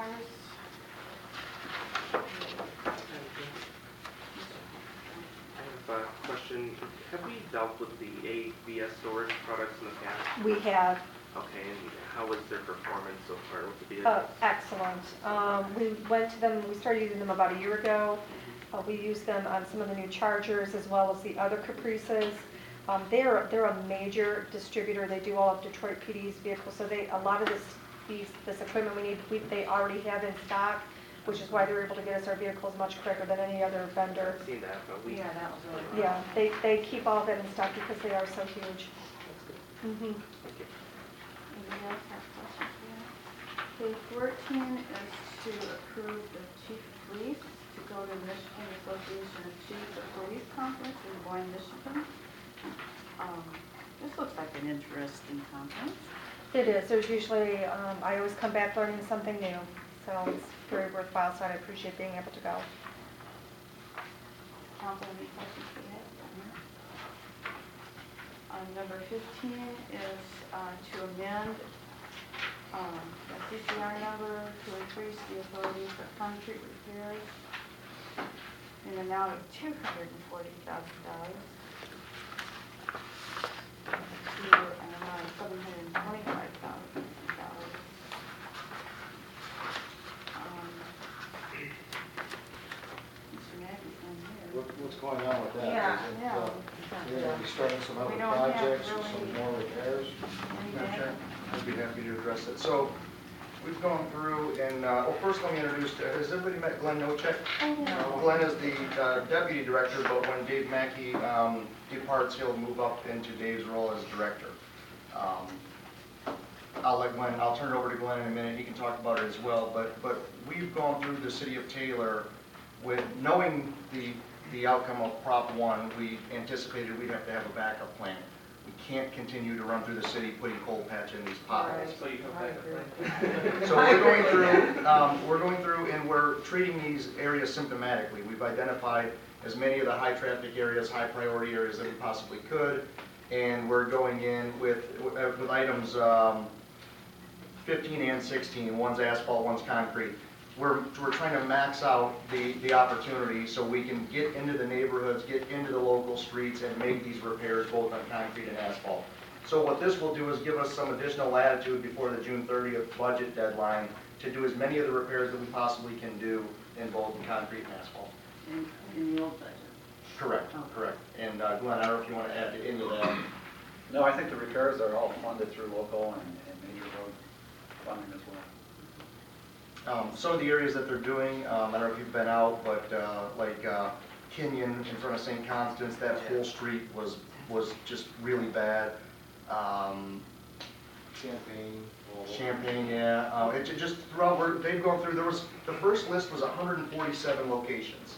cars. I have a question. Have we dealt with the ABS storage products in the past? We have Okay, and how was their performance so far with the vehicles? excellent. We went to them, we started using them about a year ago. We used them on some of the new Chargers as well as the other Caprices. They're a major distributor. They do all of Detroit PD's vehicles, so a lot of this equipment we need, they already have in stock, which is why they're able to get us our vehicles much quicker than any other vendor. I've seen that, but we... Yeah, that was really good. Yeah, they keep all of that in stock because they are so huge. Mhm. Thank you. Anybody else have questions for that? Okay, 14 is to approve the chief of police to go to the Michigan Association of Chiefs of Police Conference in Boyne, Michigan. This looks like an interesting conference. It is. There's usually, I always come back learning something new, so it's very worthwhile, so I appreciate being able to go. Council, any questions for that? Number 15 is to amend the CCR number to increase the authority for concrete repairs in an amount of $240,000 to an amount of $725,000. Mr. Mackey's in here. What's going on with that? Yeah, Is it, yeah. You're going to be starting some other We don't have projects or really- some more repairs? Madam Chair, I'd be happy to address it. So we've gone through and, well, first let me introduce, has everybody met Glenn Nocheck? Glenn is the deputy director, but when Dave Mackey departs, he'll move up into Dave's role as director. I'll turn it over to Glenn in a minute, he can talk about it as well, but we've gone through the city of Taylor with, knowing the outcome of Prop 1, we anticipated we'd have to have a backup plan. We can't continue to run through the city putting coal patch in these potholes. So you have that. So we're going through and we're treating these areas symptomatically. We've identified as many of the high traffic areas, high priority areas that we possibly could, and we're going in with items 15 and 16. One's asphalt, one's concrete. We're trying to max out the opportunity so we can get into the neighborhoods, get into the local streets, and make these repairs both on concrete and asphalt. So what this will do is give us some additional latitude before the June 30th budget deadline to do as many of the repairs that we possibly can do in both concrete and asphalt. In the old budget. Correct, correct. And Glenn, I don't know if you want to add into that. No, I think the repairs are all funded through local and major road funding as well. Some of the areas that they're doing, I don't know if you've been out, but like Kenyon in front of St. Constance, that whole street was just really bad. Champaign, yeah. It just throughout, they've gone through, the first list was 147 locations.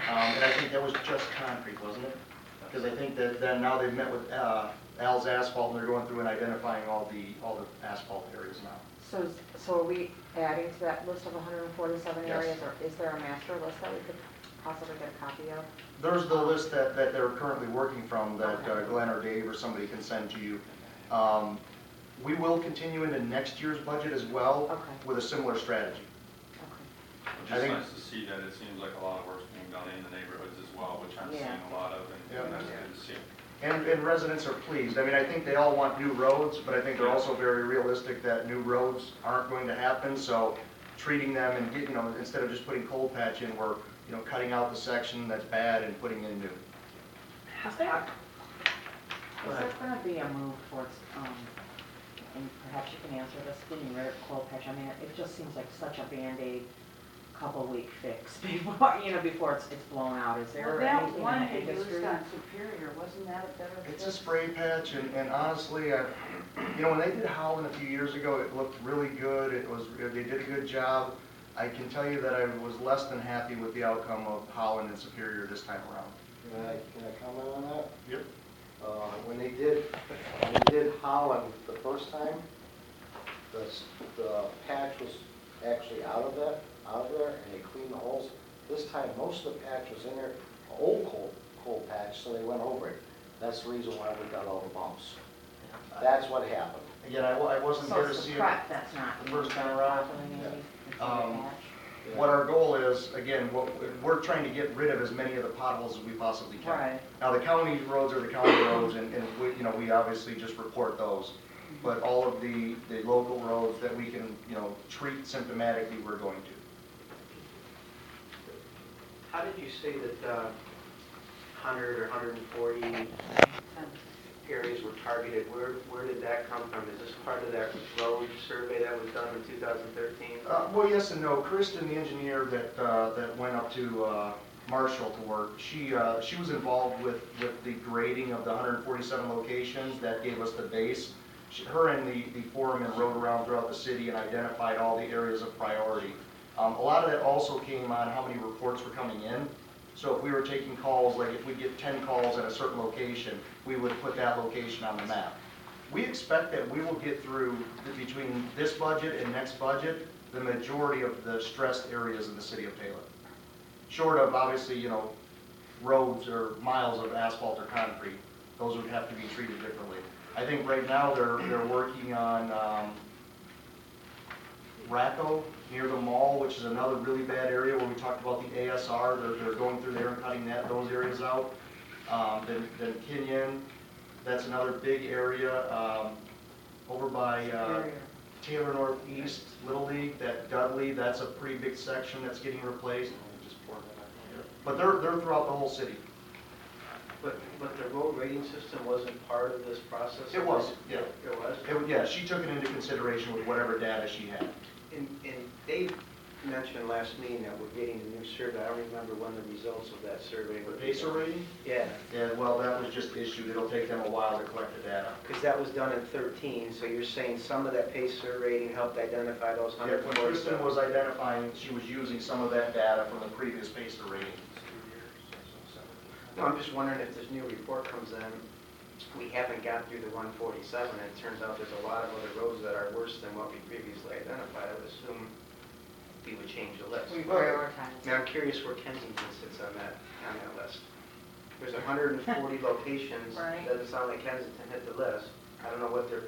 And I think that was just concrete, wasn't it? Because I think that then now they've met with Al's Asphalt and they're going through and identifying all the asphalt areas now. So are we adding to that list of 147 Yes. areas, or is there a master list that we could possibly get a copy of? There's the list that they're currently working from that Glenn or Dave or somebody can send to you. We will continue into next year's budget as well with a similar strategy. Okay. I It's think- nice to see that it seems like a lot of work's being done in the neighborhoods as well, which I'm seeing Yeah. a lot of, Yeah. and that's good to see. And residents are pleased. I mean, I think they all want new roads, but I think they're also very realistic that new roads aren't going to happen. So treating them and instead of just putting cold patch in, we're cutting out the section that's bad and putting in new. Is there going to be a move towards, and perhaps you can answer this, getting rid of cold patch? I mean, it just seems like such a Band-Aid, couple-week fix before it's blown out. Is there Well, that anything one in the they used industry? on Superior, wasn't that a better? It's a spray patch, and honestly, when they did Howland a few years ago, it looked really good. They did a good job. I can tell you that I was less than happy with the outcome of Howland and Superior this time around. Can I comment on that? Yep. When they did Holland the first time, the patch was actually out of there, and they cleaned the holes. This time, most of the patch was in there, old coal patch, so they went over it. That's the reason why we got all the bumps. That's what happened. Again, I wasn't So here to it's see the it. prep that's not the being first done time around. properly, maybe? It's in Um, the patch. What our goal is, again, we're trying to get rid of as many of the potholes as we possibly can. Right. Now, the county roads are the county roads, and we, you know, we obviously just report those. But all of the local roads that we can, you know, treat symptomatically, we're going to. How did you say that 100 or 140 areas were targeted? Where did that come from? Is this part of that road survey that was done in 2013? Well, yes and no. Kristen, the engineer that went up to Marshall to work, she was involved with the grading of the 147 locations that gave us the base. Her and the foreman rode around throughout the city and identified all the areas of priority. A lot of that also came on how many reports were coming in. So if we were taking calls, like if we get 10 calls at a certain location, we would put that location on the map. We expect that we will get through, between this budget and next budget, the majority of the stressed areas in the city of Taylor. Short of, obviously, you know, roads or miles of asphalt or concrete, those would have to be treated differently. I think right now they're working on Racco near the mall, which is another really bad area where we talked about the ASR. They're going through there and cutting those areas out. Then Kenyon, that's another big area. Over by Taylor Northeast, Little League, that Dudley, that's a pretty big section that's getting replaced. But they're throughout the whole city. But the road rating system wasn't part of this process? It was, yeah. It was? Yeah, she took it into consideration with whatever data she had. And Dave mentioned last meeting that we're getting a new survey. I don't remember when the results of that survey The were. PACER rating? Yeah, Yeah, well, that was just issued. It'll take them a while to collect the data. because that was done in 13, so you're saying some of that PACER rating helped identify those Yeah, when 147? Kristen was identifying, she was using some of that data from the previous PACER rating. No, I'm just wondering if this new report comes in, we haven't got through the 147, and it turns out there's a lot of other roads that are worse than what we previously identified. I would assume we would change the list. We prioritize. Now, I'm curious where Kensington sits on that list. There's 140 locations. Right. Doesn't sound like Kensington hit the list. I don't know what their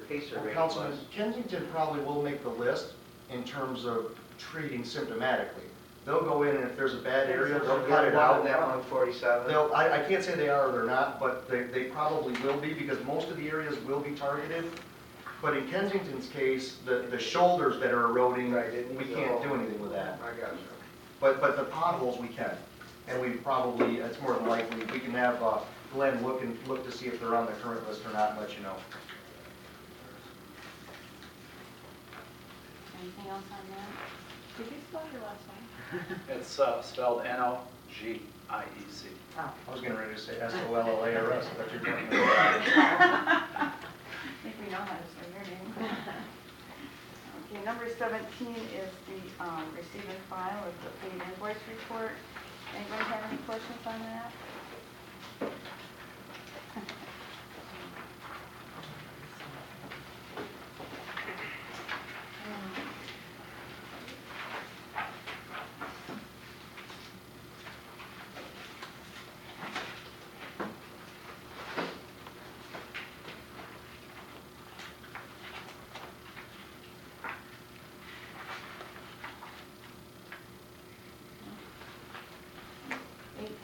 PACER rating Councilman, was. Kensington probably will make the list in terms of treating symptomatically. They'll go in and if there's a bad area, they'll cut it Out out. of that 147. I can't say they are or they're not, but they probably will be because most of the areas will be targeted. But in Kensington's case, the shoulders that are eroding, Right, it we needs a can't whole- do anything with that. I got you. But the potholes we can. And we probably, it's more than likely, we can have Glenn look to see if they're on the current list or not and let you know. Anything else on that? Did you spell your last name? It's spelled Nogiec. I was getting ready to say SOLLARS, but you're doing it. I think we know how to say your name. Okay, number 17 is the receive and file of the paid invoice report. Anybody have any questions on that?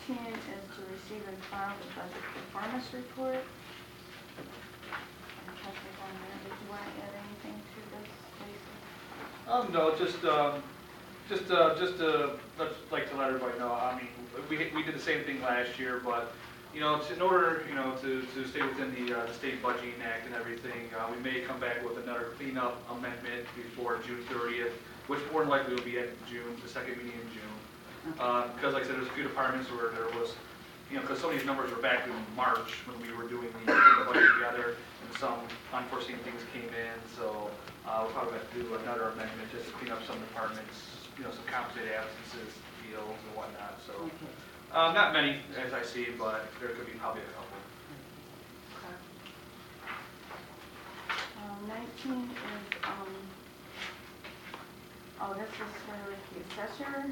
Is to receive and file the budget performance report. Any questions on that? Did you want to add anything to this, Lisa? No, let's like to let everybody know, I mean, we did the same thing last year, but, you know, in order, you know, to stay within the State Budgeting Act and everything, we may come back with another cleanup amendment before June 30th, which more than likely will be at June, the second meeting in June. Because like I said, there's a few departments where there was, you know, because some of these numbers were back in March when we were doing the budget together, and some unforeseen things came in, so we'll probably have to do another amendment just to clean up some departments, you know, some compensated absences, deals and whatnot, so. Not many, as I see, but there could be probably a couple. 19 is, this is for the assessor.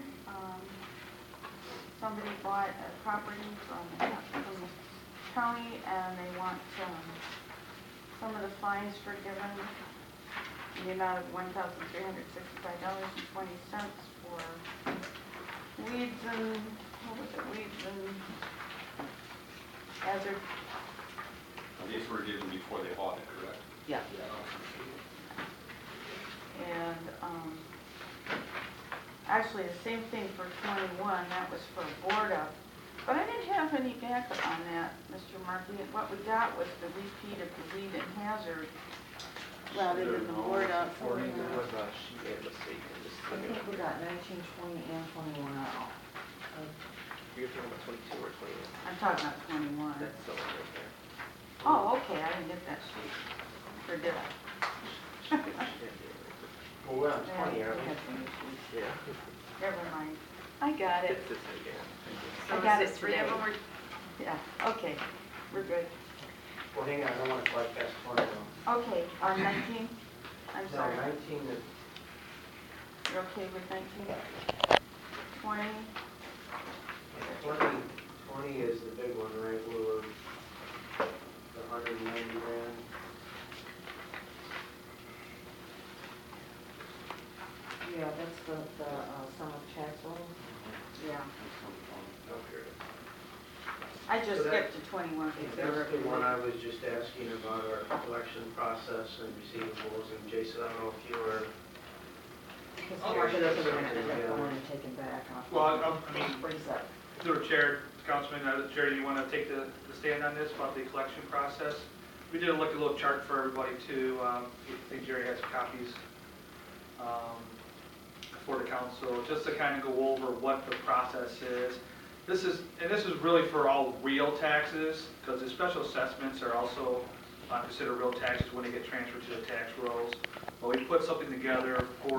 Somebody bought a property from the county and they want some of the fines forgiven in the amount of $1,365.20 for weeds and, what was it, weeds and hazard. These were given before they bought it, correct? Yeah. And, actually, the same thing for 21, that was for board up. But I didn't have any backup on that, Mr. Markey. What we got was the repeat of the weed and hazard rather than the board up. There was a sheet and mistake in this. I think we got 19, 20, and 21 out. You're talking about 22 or 21? I'm talking about 21. That's the one right there. Oh, okay, I didn't get that sheet. Or did I? Well, we're on 20, Yeah, aren't we we? had some issues. Yeah. Never mind. I got it. It's this again. I got it today. Yeah, okay, we're good. Well, hang on, I don't want to quite pass 20 though. Okay, on 19? I'm No, sorry. 19 is, You're okay with 19? 20? 20 is the big one, right, Lou? The 190 grand. Yeah, that's the sum of tax roll. Yeah. Oh, here it is. I just So that- skipped to 21 because they That's were. the one I was just asking about our collection process and receivables, and Jason, I don't know if you were, Because Oh, Marcia, yeah. those are gonna end up going and taking back off. Well, I mean, Brings up. through Chair, Councilman, Chair, do you want to take the stand on this about the collection process? We did a little chart for everybody too. I think Jerry has copies for the council, just to kind of go over what the process is. This is really for all real taxes, because the special assessments are also considered real taxes when they get transferred to the tax rolls. But we put something together for